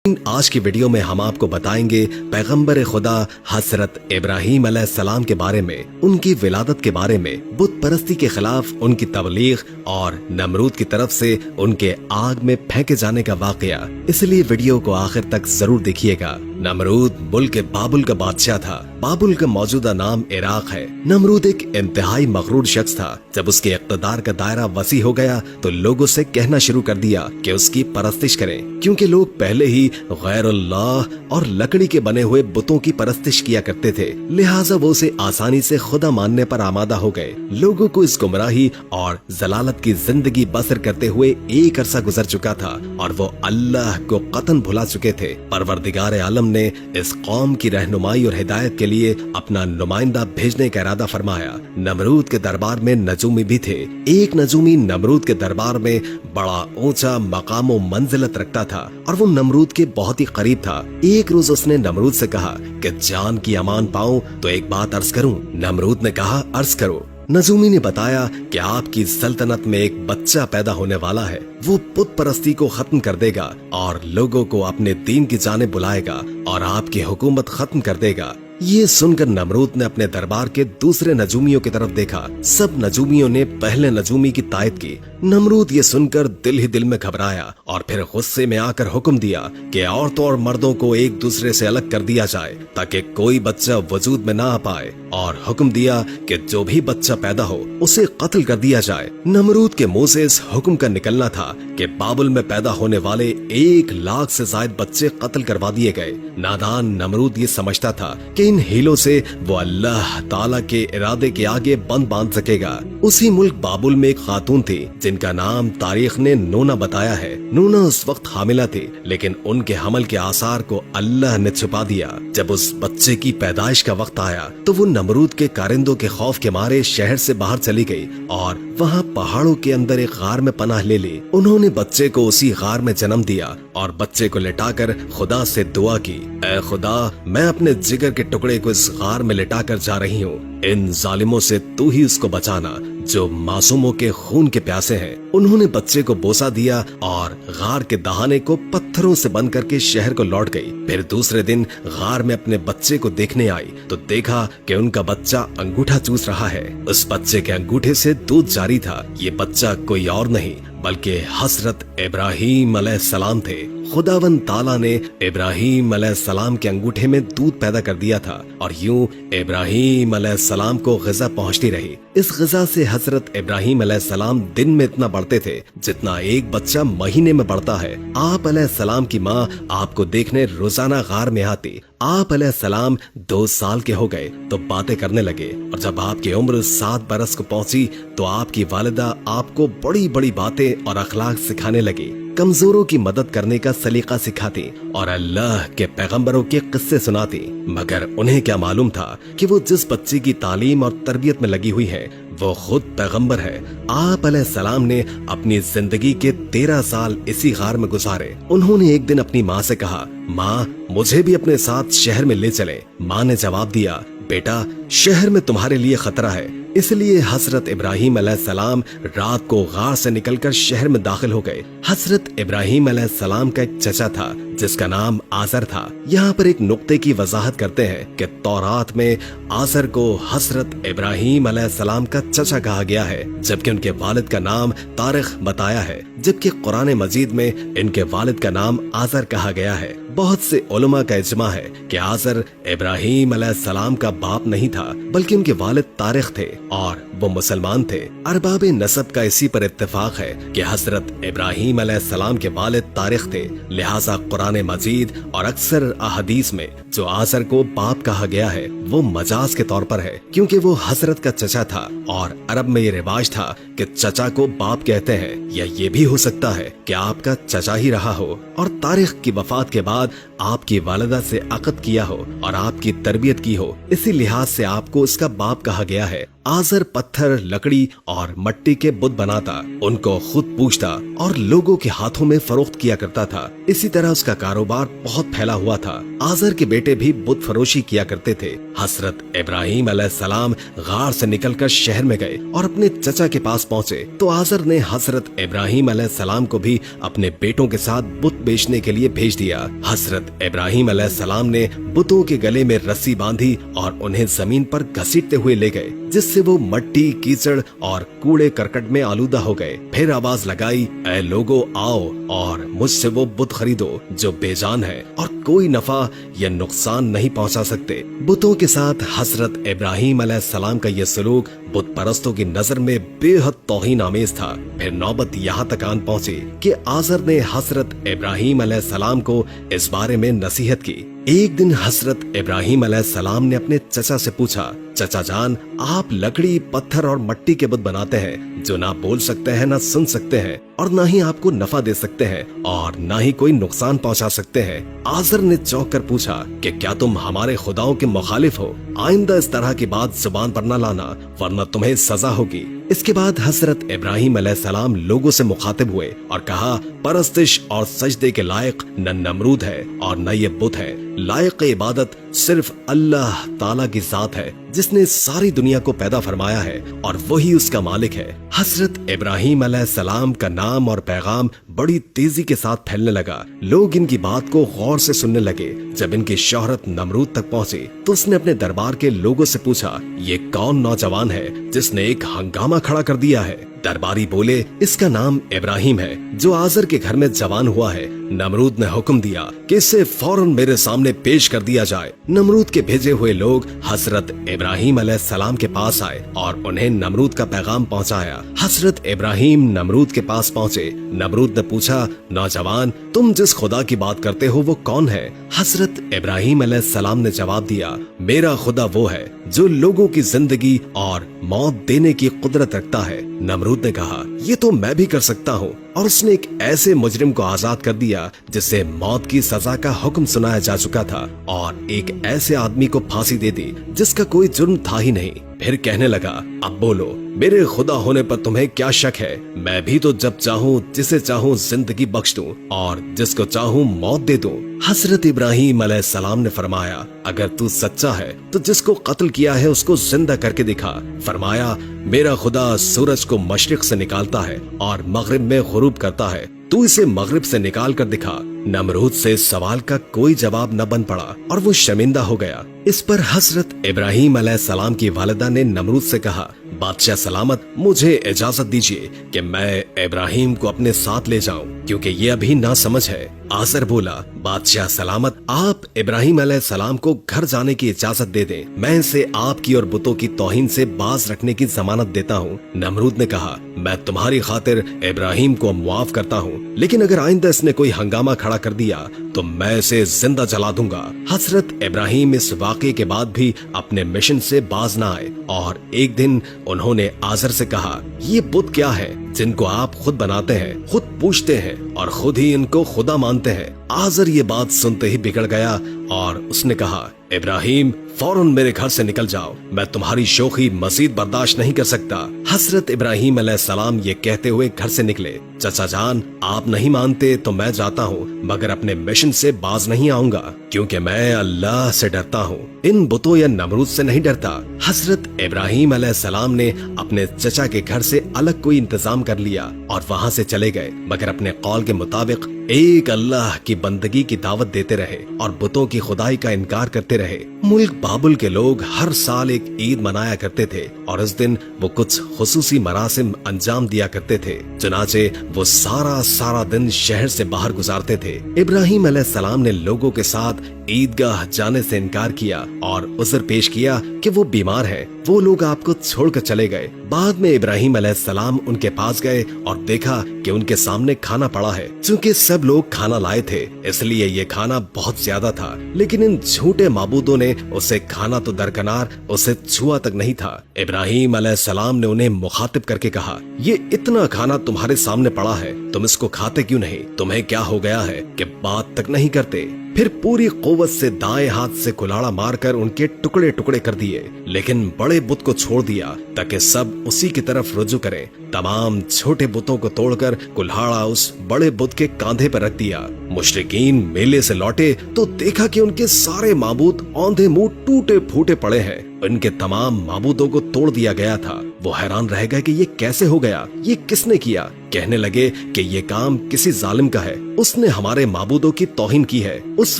आज की वीडियो में हम आपको बताएंगे पैगंबर खुदा हजरत इब्राहीम अलैहिस्सलाम के बारे में, उनकी विलादत के बारे में, बुत परस्ती के खिलाफ उनकी तबलीग और नमरूद की तरफ से उनके आग में फेंके जाने का वाकया। इसलिए वीडियो को आखिर तक जरूर देखिएगा। नमरूद मुल्क बाबुल का बादशाह था। बाबुल का मौजूदा नाम इराक है। नमरूद एक इंतहाई मगरूर शख्स था। जब उसके इक़्तिदार का दायरा वसी हो गया तो लोगों से कहना शुरू कर दिया कि उसकी परस्तिश करें, क्योंकि लोग पहले ही गैरुल्लाह और लकड़ी के बने हुए बुतों की परस्तिश किया करते थे। लिहाजा वो उसे आसानी से खुदा मानने पर आमादा हो गए। लोगों को इस गुमराही और जलालत की जिंदगी बसर करते हुए एक अरसा गुजर चुका था और वो अल्लाह को कतन भुला चुके थे। परवरदिगार आलम ने इस कौम की रहनुमाई और हिदायत के लिए अपना नुमाइंदा भेजने का इरादा फरमाया। नमरूद के दरबार में नजूमी भी थे। एक नजूमी नमरूद के दरबार में बड़ा ऊंचा मकाम व मंजिलत रखता था और वो नमरूद के बहुत ही करीब था। एक रोज उसने नमरूद से कहा कि जान की अमान पाऊं तो एक बात अर्ज करूं। नमरूद ने कहा, अर्ज करो। नजूमी ने बताया कि आपकी सल्तनत में एक बच्चा पैदा होने वाला है। वो बुत परस्ती को खत्म कर देगा और लोगों को अपने दीन की जानिब बुलाएगा और आपकी हुकूमत खत्म कर देगा। ये सुनकर नमरूद ने अपने दरबार के दूसरे नजूमियों की तरफ देखा। सब नजूमियों ने पहले नजूमी की तायद की। नमरूद ये सुनकर दिल ही दिल में घबराया और फिर गुस्से में आकर हुक्म दिया कि औरतों और मर्दों को एक दूसरे से अलग कर दिया जाए ताकि कोई बच्चा वजूद में ना आ पाए, और हुक्म दिया कि जो भी बच्चा पैदा हो उसे कत्ल कर दिया जाए। नमरूद के मुंह से इस हुक्म का निकलना था कि बाबुल में पैदा होने वाले 1 लाख से ज्यादा बच्चे कत्ल करवा दिए गए। नादान नमरूद ये समझता था कि इन हीलों से वो अल्लाह ताला के इरादे के आगे बंद बांध सकेगा। उसी मुल्क बाबुल में एक खातून थी जिनका नाम तारीख ने नूना बताया है। नूना उस वक्त हामिला थी, लेकिन उनके हमल के आसार को अल्लाह ने छुपा दिया। जब उस बच्चे की पैदाइश का वक्त आया तो वो नमरूद के कारिंदों के खौफ के मारे शहर से बाहर चली गई और वहाँ पहाड़ों के अंदर एक गार में पनाह ले ली। उन्होंने बच्चे को उसी गार में जन्म दिया और बच्चे को लिटाकर खुदा से दुआ की, ऐ खुदा, मैं अपने जिगर के टुकड़े को इस गार में लिटाकर जा रही हूँ। इन जालिमों से तू ही उसको बचाना जो मासूमों के खून के प्यासे हैं। उन्होंने बच्चे को बोसा दिया और गार के दहाने को पत्थरों से बंद करके शहर को लौट गई। फिर दूसरे दिन गार में अपने बच्चे को देखने आई तो देखा कि उनका बच्चा अंगूठा चूस रहा है। उस बच्चे के अंगूठे से दूध जारी था। ये बच्चा कोई और नहीं बल्कि हजरत इब्राहीम अलैहिस्सलाम थे। खुदावन ताला ने इब्राहीम अलैहिस्सलाम के अंगूठे में दूध पैदा कर दिया था और यूं इब्राहीम अलैहिस्सलाम को ग़िज़ा पहुंचती रही। इस ग़िज़ा से हजरत इब्राहीम अलैहिस्सलाम दिन में इतना बढ़ते थे जितना एक बच्चा महीने में बढ़ता है। आप अलैहिस्सलाम की माँ आपको देखने रोजाना गार में आती। आप अलैहिस्सलाम 2 साल के हो गए तो बातें करने लगे और जब आपकी उम्र 7 बरस को पहुंची तो आपकी वालिदा आपको बड़ी बड़ी बातें और अखलाक सिखाने लगी। कमजोरों की मदद करने का सलीका सिखाती और अल्लाह के पैगंबरों के किस्से सुनाती। मगर उन्हें क्या मालूम था कि वो जिस बच्चे की तालीम और तरबियत में लगी हुई है वो खुद पैगंबर है। आप अलैहिस्सलाम ने अपनी जिंदगी के 13 साल इसी गार में गुजारे। उन्होंने एक दिन अपनी माँ से कहा, माँ, मुझे भी अपने साथ शहर में ले चले। माँ ने जवाब दिया, बेटा, शहर में तुम्हारे लिए खतरा है। इसलिए हजरत इब्राहीम अलैहिस्सलाम रात को गार से निकलकर शहर में दाखिल हो गए। हजरत इब्राहीम अलैहिस्सलाम का एक चचा था जिसका नाम आज़र था। यहाँ पर एक नुक्ते की वजाहत करते हैं कि तौरात में आज़र को हजरत इब्राहीम अलैहिस्सलाम का चचा कहा गया है, जबकि उनके वालिद का नाम तारिख बताया है, जबकि कुरान मजीद में इनके वालिद का नाम आज़र कहा गया है। बहुत से उलमा का इजमा है कि आज़र इब्राहीम अलैहिस्सलाम का बाप नहीं था बल्कि उनके वालिद तारिख थे और वो मुसलमान थे। अरबाब नसब का इसी पर इत्तेफाक है कि हजरत इब्राहीम अलैहिस्सलाम के वालिद तारिख थे। लिहाजा कुरान मजीद और अक्सर अहदीस में जो आज़र को बाप कहा गया है वो मजाज के तौर पर है, क्योंकि वो हजरत का चचा था और अरब में ये रिवाज था कि चचा को बाप कहते हैं। या ये भी हो सकता है कि आपका चचा ही रहा हो और तारिख की वफात के बाद आपकी वालिदा से अक़द किया हो और आपकी तरबियत की हो, इसी लिहाज से आपको उसका बाप कहा गया है। आजर पत्थर, लकड़ी और मट्टी के बुत बनाता, उनको खुद पूछता और लोगों के हाथों में फरोख्त किया करता था। इसी तरह उसका कारोबार बहुत फैला हुआ था। आजर के बेटे भी बुत फरोशी किया करते थे। हजरत इब्राहिम अलैहिस्सलाम गार से निकलकर शहर में गए और अपने चचा के पास पहुँचे तो आजर ने हजरत इब्राहिम अलैहिस्सलाम को भी अपने बेटों के साथ बुत बेचने के लिए भेज दिया। हजरत इब्राहिम अलैहिस्सलाम ने बुतों के गले में रस्सी बांधी और उन्हें जमीन पर घसीटते हुए ले गए, जिससे वो मट्टी, कीचड़ और कूड़े करकट में आलूदा हो गए। फिर आवाज लगाई, ऐ लोगो आओ और मुझसे वो बुत खरीदो जो बेजान है और कोई नफा या नुकसान नहीं पहुंचा सकते। बुतों के साथ हजरत इब्राहिम अलैहिस्सलाम का यह सलूक बुत परस्तों की नजर में बेहद तौहीन आमेज था। फिर नौबत यहाँ तक आन पहुंची कि आजर ने हजरत इब्राहिम अलैहिस्सलाम को इस बारे में नसीहत की। एक दिन हजरत इब्राहिम अलैहिस्सलाम ने अपने चचा से पूछा, चचा जान, आप लकड़ी, पत्थर और मट्टी के बुत बनाते हैं जो ना बोल सकते हैं, ना सुन सकते हैं और ना ही आपको नफा दे सकते हैं और ना ही कोई नुकसान पहुंचा सकते हैं। आजर ने चौंक कर पूछा कि क्या तुम हमारे खुदाओं के मुखालिफ हो? आइंदा इस तरह की बात जुबान पर न लाना वरना तुम्हें सजा होगी। इसके बाद हजरत इब्राहिम अलैहिस्सलाम लोगों से मुखातिब हुए और कहा, परस्तिश और सजदे के लायक न नमरूद है और न ये बुत है। लायक इबादत सिर्फ अल्लाह ताला की जात है जिसने सारी दुनिया को पैदा फरमाया है और वही उसका मालिक है। हजरत इब्राहिम अलैहिस्सलाम का नाम और पैगाम बड़ी तेजी के साथ फैलने लगा। लोग इनकी बात को गौर से सुनने लगे। जब इनकी शोहरत नमरूद तक पहुंची तो उसने अपने दरबार के लोगों से पूछा, ये कौन नौजवान है जिसने एक हंगामा खड़ा कर दिया है? दरबारी बोले, इसका नाम इब्राहिम है जो आजर के घर में जवान हुआ है। नमरूद ने हुक्म दिया कि इसे फौरन मेरे सामने पेश कर दिया जाए। नमरूद के भेजे हुए लोग हजरत इब्राहिम अलैहिस्सलाम के पास आए और उन्हें नमरूद का पैगाम पहुंचाया। हजरत इब्राहिम नमरूद के पास पहुंचे। नमरूद ने पूछा, नौजवान, तुम जिस खुदा की बात करते हो वो कौन है? हजरत इब्राहिम अलैहिस्सलाम ने जवाब दिया, मेरा खुदा वो है जो लोगों की जिंदगी और मौत देने की कुदरत रखता है। नमरूद ने कहा, ये तो मैं भी कर सकता हूँ। और उसने एक ऐसे मुजरिम को आजाद कर दिया जिसे मौत की सजा का हुक्म सुनाया जा चुका था और एक ऐसे आदमी को फांसी दे दी जिसका कोई जुर्म था ही नहीं। फिर कहने लगा, अब बोलो, मेरे खुदा होने पर तुम्हें क्या शक है? मैं भी तो जब चाहूँ जिसे चाहूँ जिंदगी बख्श दूं और जिसको चाहूँ मौत दे दूं। हजरत इब्राहिम अलैहिस्सलाम ने फरमाया, अगर तू सच्चा है तो जिसको कत्ल किया है उसको जिंदा करके दिखा। फरमाया, मेरा खुदा सूरज को मशरिक से निकालता है और मगरिब में गुरूब करता है, तू इसे मगरिब से निकाल कर दिखा। नमरूद से इस सवाल का कोई जवाब न बन पड़ा और वो शर्मिंदा हो गया। इस पर हजरत इब्राहिम अलैहिस्सलाम की वालिदा ने नमरूद से कहा, बादशाह सलामत, मुझे इजाजत दीजिए कि मैं इब्राहिम को अपने साथ ले जाऊं क्योंकि ये अभी ना समझ है। आजर बोला, बादशाह सलामत, आप इब्राहिम अलैहिस्सलाम को घर जाने की इजाजत दे दें, मैं इसे आपकी और बुतों की तौहीन से बाज रखने की जमानत देता हूँ। नमरूद ने कहा, मैं तुम्हारी खातिर इब्राहिम को मुआफ करता हूँ, लेकिन अगर आइंदा इसने कोई हंगामा खड़ा कर दिया तो मैं इसे जिंदा जला दूंगा। हजरत इब्राहिम इस वाक़े के बाद भी अपने मिशन से बाज न आए और एक दिन उन्होंने आजर से कहा, ये बुत क्या है जिनको आप खुद बनाते हैं, खुद पूछते हैं और खुद ही इनको खुदा मानते हैं? आजर ये बात सुनते ही बिगड़ गया और उसने कहा, इब्राहिम, फौरन मेरे घर से निकल जाओ, मैं तुम्हारी शोखी मजीद बर्दाश्त नहीं कर सकता। हजरत इब्राहिम अलैहिस्सलाम ये कहते हुए घर से निकले। चचा जान, आप नहीं मानते तो मैं जाता हूँ, मगर अपने मिशन से बाज नहीं आऊंगा क्योंकि मैं अल्लाह से डरता हूँ, इन बुतों या नमरूद से नहीं डरता। हजरत इब्राहिम अलैहिस्सलाम ने अपने चचा के घर से अलग कोई इंतजाम कर लिया और वहाँ से चले गए, मगर अपने कौल के मुताबिक एक अल्लाह की बंदगी की दावत देते रहे और बुतों की खुदाई का इनकार करते रहे। मुल्क बाबुल के लोग हर साल एक ईद मनाया करते थे और इस दिन वो कुछ खुसूसी मरासिम अंजाम दिया करते थे। चुनाचे वो सारा दिन शहर से बाहर गुजारते थे। इब्राहिम अलैहिस्सलाम ने लोगों के साथ ईदगाह जाने से इनकार किया और उज़र पेश किया कि वो बीमार है। वो लोग आपको छोड़कर चले गए। बाद में इब्राहिम अलैहिस्सलाम उनके पास गए और देखा कि उनके सामने खाना पड़ा है। चूँकि सब लोग खाना लाए थे इसलिए ये खाना बहुत ज्यादा था, लेकिन इन झूठे माबूदों ने उसे खाना तो दरकनार उसे छुआ तक नहीं था। इब्राहिम अलैहिस्सलाम ने उन्हें मुखातिब करके कहा, ये इतना खाना तुम्हारे सामने पड़ा है, तुम इसको खाते क्यों नहीं? तुम्हें क्या हो गया है कि बात तक नहीं करते? फिर पूरी कुव्वत से दाएं हाथ से कुल्हाड़ा मारकर उनके टुकड़े टुकड़े कर दिए, लेकिन बड़े बुत को छोड़ दिया ताकि सब उसी की तरफ रुजू करें। तमाम छोटे बुतों को तोड़कर कुल्हाड़ा उस बड़े बुत के कांधे पर रख दिया। मुशरिकीन मेले से लौटे तो देखा कि उनके सारे माबूद औंधे मुंह टूटे फूटे पड़े हैं। इनके तमाम माबूदों को तोड़ दिया गया था। वो हैरान रह गए कि ये कैसे हो गया, ये किसने किया। कहने लगे कि ये काम किसी जालिम का है, उसने हमारे माबूदों की तौहीन की है। उस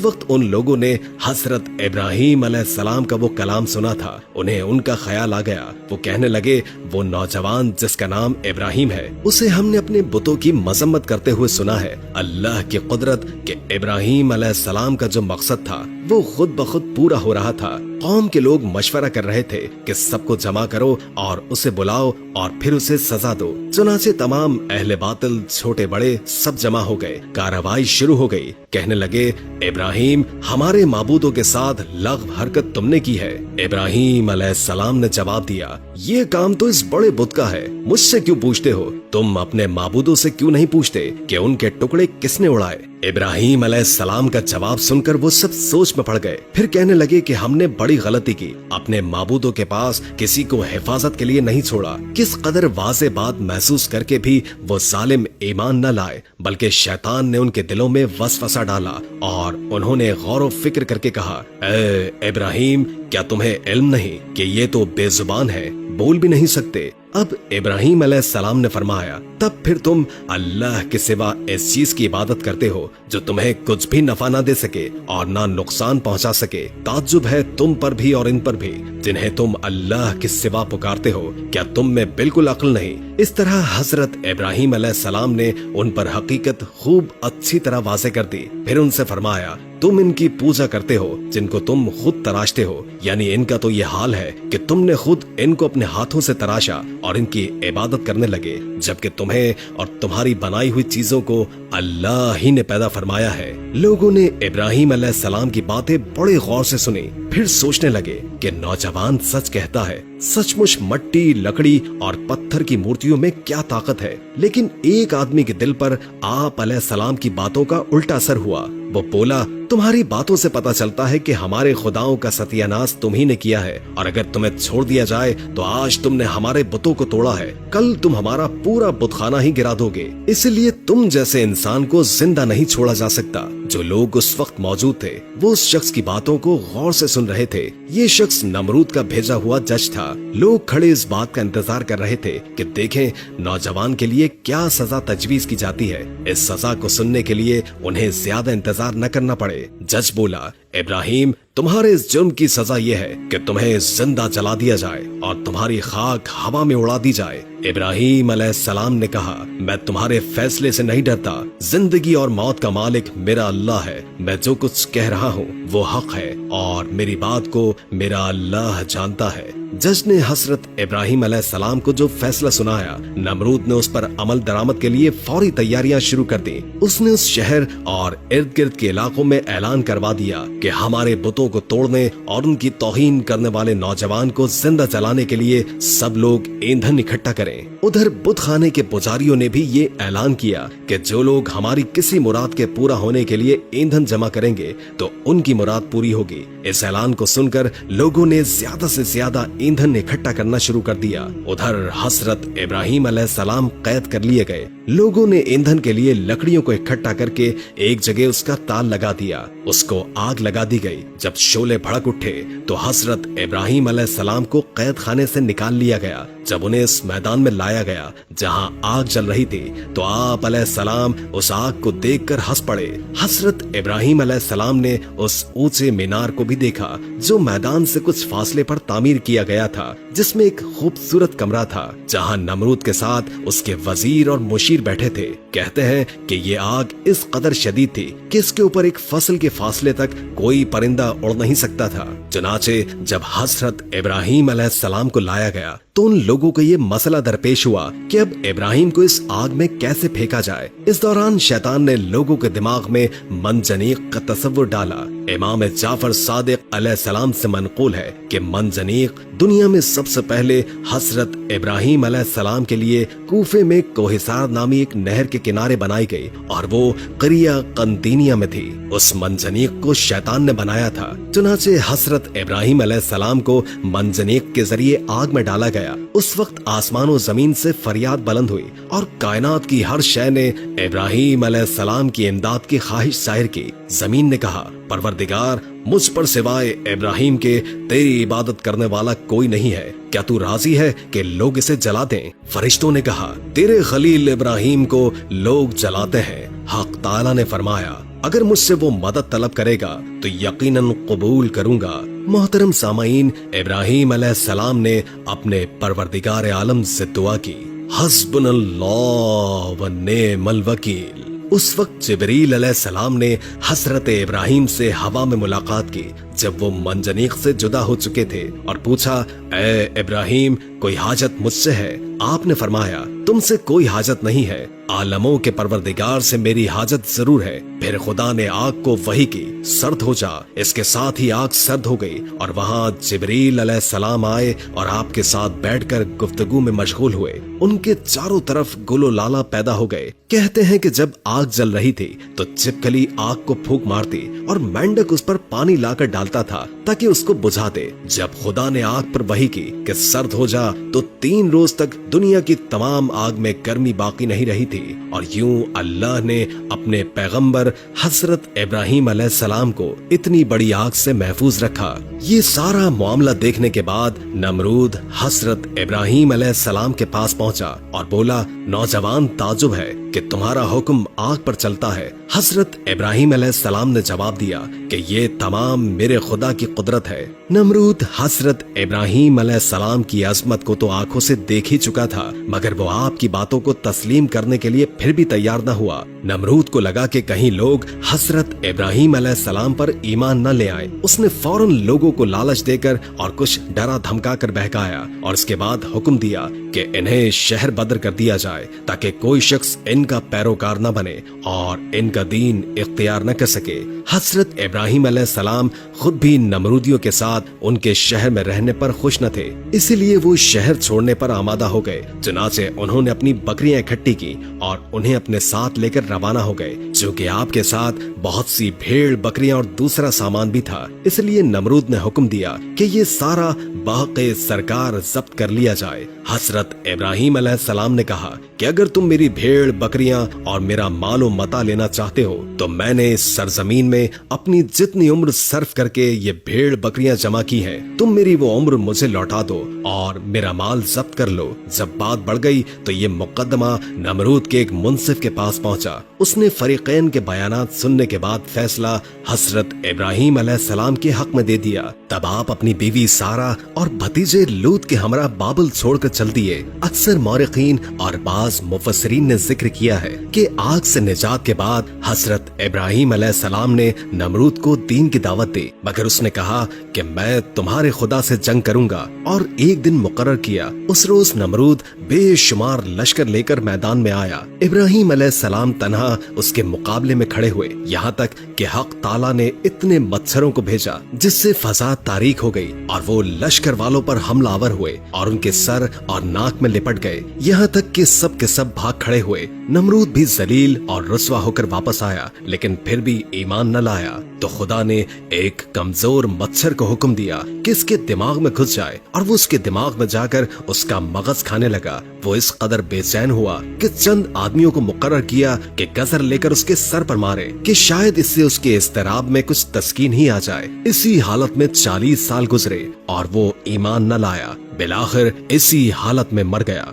वक्त उन लोगों ने हजरत इब्राहीम अलैहिस्सलाम का वो कलाम सुना था। उन्हें उनका ख्याल आ गया। वो कहने लगे, वो नौजवान जिसका नाम इब्राहीम है, उसे हमने अपने बुतों की मजम्मत करते हुए सुना है। अल्लाह की कुदरत के इब्राहीम अलैहिस्सलाम का जो मकसद था वो खुद ब खुद पूरा हो रहा था। कौम के लोग मशवरा कर रहे थे कि सबको जमा करो और उसे बुलाओ और फिर उसे सजा दो। चुनाचे तमाम अहले बातिल छोटे बड़े सब जमा हो गए। कार्रवाई शुरू हो गई। कहने लगे, इब्राहीम, हमारे माबूदों के साथ लग़्व हरकत तुमने की है। इब्राहीम अलैहिस्सलाम ने जवाब दिया, ये काम तो इस बड़े बुत का है, मुझसे क्यों पूछते हो? तुम अपने माबूदों से क्यों नहीं पूछते कि उनके टुकड़े किसने उड़ाए? इब्राहीम अलैहिस्सलाम का जवाब सुनकर वो सब सोच में पड़ गए। फिर कहने लगे कि हमने बड़ी गलती की, अपने माबूदों के पास किसी को हिफाजत के लिए नहीं छोड़ा। किस कदर वाज़े बात महसूस करके भी वो जालिम ईमान न लाए, बल्कि शैतान ने उनके दिलों में वसवसा डाला और उन्होंने गौर फिक्र करके कहा, ए इब्राहीम, क्या तुम्हें इल्म नहीं कि ये तो बेजुबान है, बोल भी नहीं सकते? अब इब्राहीम अलैहिस्सलाम ने फरमाया, तब फिर तुम अल्लाह के सिवा इस चीज की इबादत करते हो जो तुम्हें कुछ भी नफा ना दे सके और ना नुकसान पहुंचा सके। ताज्जुब है तुम पर भी और इन पर भी जिन्हें तुम अल्लाह के सिवा पुकारते हो। क्या तुम में बिल्कुल अक्ल नहीं? इस तरह हजरत इब्राहीम अलैहिस्सलाम ने उन पर हकीकत खूब अच्छी तरह वाज़े कर दी। फिर उनसे फरमाया, तुम इनकी पूजा करते हो जिनको तुम खुद तराशते हो, यानी इनका तो ये हाल है कि तुमने खुद इनको अपने हाथों से तराशा और इनकी इबादत करने लगे, जबकि तुम्हें और तुम्हारी बनाई हुई चीजों को अल्लाह ही ने पैदा फरमाया है। लोगों ने इब्राहीम अलैहिस्सलाम की बातें बड़े गौर से सुनी। फिर सोचने लगे कि नौजवान सच कहता है। सचमुच मट्टी, लकड़ी और पत्थर की मूर्तियों में क्या ताकत है। लेकिन एक आदमी के दिल पर आप अलैहिस्सलाम की बातों का उल्टा असर हुआ। वो बोला, तुम्हारी बातों से पता चलता है कि हमारे खुदाओं का सत्यानाश तुम ही ने किया है, और अगर तुम्हें छोड़ दिया जाए तो आज तुमने हमारे बुतों को तोड़ा है, कल तुम हमारा पूरा बुतखाना ही गिरा दोगे। इसलिए तुम जैसे इंसान को जिंदा नहीं छोड़ा जा सकता। जो लोग उस वक्त मौजूद थे वो उस शख्स की बातों को गौर से सुन रहे थे। ये शख्स नमरूद का भेजा हुआ जज था। लोग खड़े इस बात का इंतजार कर रहे थे कि देखें नौजवान के लिए क्या सजा तजवीज की जाती है। इस सजा को सुनने के लिए उन्हें ज्यादा इंतजार न करना पड़े। जज बोला, इब्राहीम, तुम्हारे इस जुर्म की सजा ये है कि तुम्हें जिंदा जला दिया जाए और तुम्हारी खाक हवा में उड़ा दी जाए। इब्राहीम अलैहिस्सलाम ने कहा, मैं तुम्हारे फैसले से नहीं डरता। जिंदगी और मौत का मालिक मेरा अल्लाह है। मैं जो कुछ कह रहा हूँ वो हक है और मेरी बात को मेरा अल्लाह जानता है। जज ने हजरत इब्राहीम अलैहिस्सलाम को जो फैसला सुनाया, नमरूद ने उस पर अमल दरामद के लिए फौरी तैयारियां शुरू कर दी। उसने उस शहर और इर्द गिर्द के इलाकों में ऐलान करवा दिया कि हमारे बुतों को तोड़ने और उनकी तौहीन करने वाले नौजवान को जिंदा जलाने के लिए सब लोग ईंधन इकट्ठा करें। उधर बुत खाने के पुजारियों ने भी ये ऐलान किया कि जो लोग हमारी किसी मुराद के पूरा होने के लिए ईंधन जमा करेंगे तो उनकी मुराद पूरी होगी। इस ऐलान को सुनकर लोगों ने ज्यादा से ज्यादा ईंधन इकट्ठा करना शुरू कर दिया। उधर हजरत इब्राहीम अलैहिस्सलाम कैद कर लिए गए। लोगों ने ईंधन के लिए लकड़ियों को इकट्ठा करके एक जगह उसका ताल लगा दिया। उसको आग लगा दी गई। जब शोले भड़क उठे तो हजरत इब्राहीम अलैहिस्सलाम को कैद खाने से निकाल लिया गया। जब उन्हें इस मैदान में लाया गया जहां आग जल रही थी तो आप अलैहिस्सलाम उस आग को देखकर हंस पड़े। हजरत इब्राहीम अलैहिस्सलाम ने उस ऊंचे मीनार को भी देखा जो मैदान से कुछ फासले पर तामीर किया गया था, जिसमें एक खूबसूरत कमरा था जहां नमरूद के साथ उसके वजीर और मुशीर बैठे थे। कहते हैं कि ये आग इस कदर शदीद थी कि इसके ऊपर एक फसल के फासले तक कोई परिंदा उड़ नहीं सकता था। चुनाचे जब हजरत इब्राहीम अलैहिस्सलाम को लाया गया तो उन लोगों को ये मसला दरपेश हुआ कि अब इब्राहीम को इस आग में कैसे फेंका जाए। इस दौरान शैतान ने लोगों के दिमाग में मनजनीक का तस्वुर डाला इमाम जाफर सादिक अलैहिस्सलाम से मनकूल है कि मंजनीक दुनिया में सबसे पहले हजरत इब्राहीम अलैहिस्सलाम के लिए कूफे में कोहिसार नामी एक नहर के किनारे बनाई गई और वो करिया कंदीनिया में थी। उस मंजनीक को शैतान ने बनाया था। चुनाचे हजरत इब्राहीम अलैहिस्सलाम को मंजनीक के जरिए आग में डाला गया। उस वक्त आसमान और जमीन से फरियाद बुलंद हुई और कायनात की हर शय ने इब्राहीम अलैहिस्सलाम की इमदाद की ख्वाहिश जाहिर की। जमीन ने कहा, परवरदिगार, मुझ पर सिवाय इब्राहीम के तेरी इबादत करने वाला कोई नहीं है, क्या तू राजी है कि लोग इसे जला दें? फरिश्तों ने कहा, तेरे खलील इब्राहीम को लोग जलाते हैं। हक ताला ने फरमाया, अगर मुझसे वो मदद तलब करेगा तो यकीनन कबूल करूंगा। मोहतरम सामाईन, इब्राहीम अलैहिस्सलाम ने अपने परवरदिगार आलम से दुआ की, हस्बुनल्लाह व निअमल वकील। उस वक्त जिब्रील अलैहिस्सलाम ने हजरत इब्राहीम से हवा में मुलाकात की जब वो मंजनीक से जुदा हो चुके थे और पूछा, ए इब्राहीम, कोई हाजत मुझसे है? आपने फरमाया, तुमसे कोई हाजत नहीं है, आलमों के परवरदिगार से मेरी हाजत जरूर है। फिर खुदा ने आग को वही की, सर्द हो जा। इसके साथ ही आग सर्द हो गई और वहाँ जिब्रील अलैहिस्सलाम आए और आपके साथ बैठकर गुफ्तगू में मशगूल हुए। उनके चारों तरफ गुलो लाला पैदा हो गए। कहते हैं कि जब आग जल रही थी तो छिपकली आग को फूंक मारती और मेंढक उस पर पानी लाकर डालता था ताकि उसको बुझा दे। जब खुदा ने आग पर वही की कि सर्द हो जा तो 3 रोज तक दुनिया की तमाम आग में गर्मी बाकी नहीं रही थी और यूं अल्लाह ने अपने पैगंबर हजरत इब्राहीम अलैहिस्सलाम को इतनी बड़ी आग से महफूज रखा। ये सारा मामला देखने के बाद नमरूद हजरत इब्राहीम अलैहिस्सलाम के पास पहुंचा और बोला, नौजवान, ताजुब है कि तुम्हारा हुक्म आग पर चलता है। हजरत इब्राहीम अलैहिस्सलाम ने जवाब दिया कि ये तमाम मेरे खुदा की कुदरत है। नमरूद हजरत इब्राहीम अलैहिस्सलाम की अजमत को तो आंखों से देख ही चुका था, मगर वो आपकी बातों को तस्लीम करने के लिए फिर भी तैयार न हुआ। नमरूद को लगा कि कहीं लोग हजरत इब्राहीम अलैहिस्सलाम पर ईमान न ले आए। उसने फौरन लोगों को लालच देकर और कुछ डरा धमका कर बहकाया और इसके बाद हुक्म दिया कि इन्हें शहर बदर कर दिया जाए ताकि कोई शख्स इनका पैरोकार न बने और इनका दीन इख्तियार न कर सके। हजरत इब्राहीम अलैहिस्सलाम खुद भी नमरूदियों के साथ उनके शहर में रहने पर खुश न थे, इसीलिए वो शहर छोड़ने पर आमादा हो गए। चुनाचे उन्होंने अपनी बकरियां इकट्ठी की और उन्हें अपने साथ लेकर रवाना हो गए। चूँकि आपके साथ बहुत सी भेड़, बकरियां और दूसरा सामान भी था, इसलिए नमरूद ने हुक्म दिया कि ये सारा बाक़े सरकार जब्त कर लिया जाए। हजरत इब्राहीम अलैहिस्सलाम ने कहा कि अगर तुम मेरी भेड़, बकरियां और मेरा मालो मता लेना चाहते हो तो मैंने इस सरजमीन में अपनी जितनी उम्र सर्फ करके ये भेड़ बकरियां जमा की है, तुम मेरी वो उम्र मुझे लौटा दो और मेरा माल जब्त कर लो। जब बात बढ़ गई तो ये मुकदमा नमरूद के एक मुंसिफ के पास पहुंचा। उसने फरीकैन के बयानात सुनने के बाद फैसला हजरत इब्राहीम अलैहिस्सलाम के हक में दे दिया। तब आप अपनी बीवी सारा और भतीजे लूत के हमरा बाबल छोड़कर चल दिए। अक्सर मौरिकीन और बाज मुफस्सिरीन ने जिक्र किया है कि आग से निजात के बाद हजरत इब्राहीम अलैहिस्सलाम ने नमरूद को दीन की दावत दी, मगर उसने कहा कि मैं तुम्हारे खुदा से जंग करूंगा और एक दिन मुकर्रर किया। उस रोज नमरूद बेशुमार लश्कर लेकर मैदान में आया। इब्राहीम अलैहिस्सलाम तन्हा उसके मुकाबले में खड़े हुए, यहाँ तक कि हक ताला ने इतने मच्छरों को भेजा जिससे फजा तारीक हो गई और वो लश्कर वालों पर हमलावर हुए और उनके सर और नाक में लिपट गए, यहाँ तक कि सब के सब भाग खड़े हुए। नमरूद भी जलील और रुस्वा होकर वापस आया, लेकिन फिर भी ईमान न लाया। तो खुदा ने एक कमजोर मच्छर को हुक्म दिया कि इसके दिमाग में घुस जाए और वो उसके दिमाग में जाकर उसका मगज खाने लगा। वो इस कदर बेचैन हुआ कि चंद आदमियों को मुकर्रर किया कि गजर लेकर उसके सर पर मारे कि शायद इससे उसके इस्तराब में कुछ तस्कीन ही आ जाए। इसी हालत में 40 साल गुजरे और वो ईमान न लाया। बिलाखिर इसी हालत में मर गया।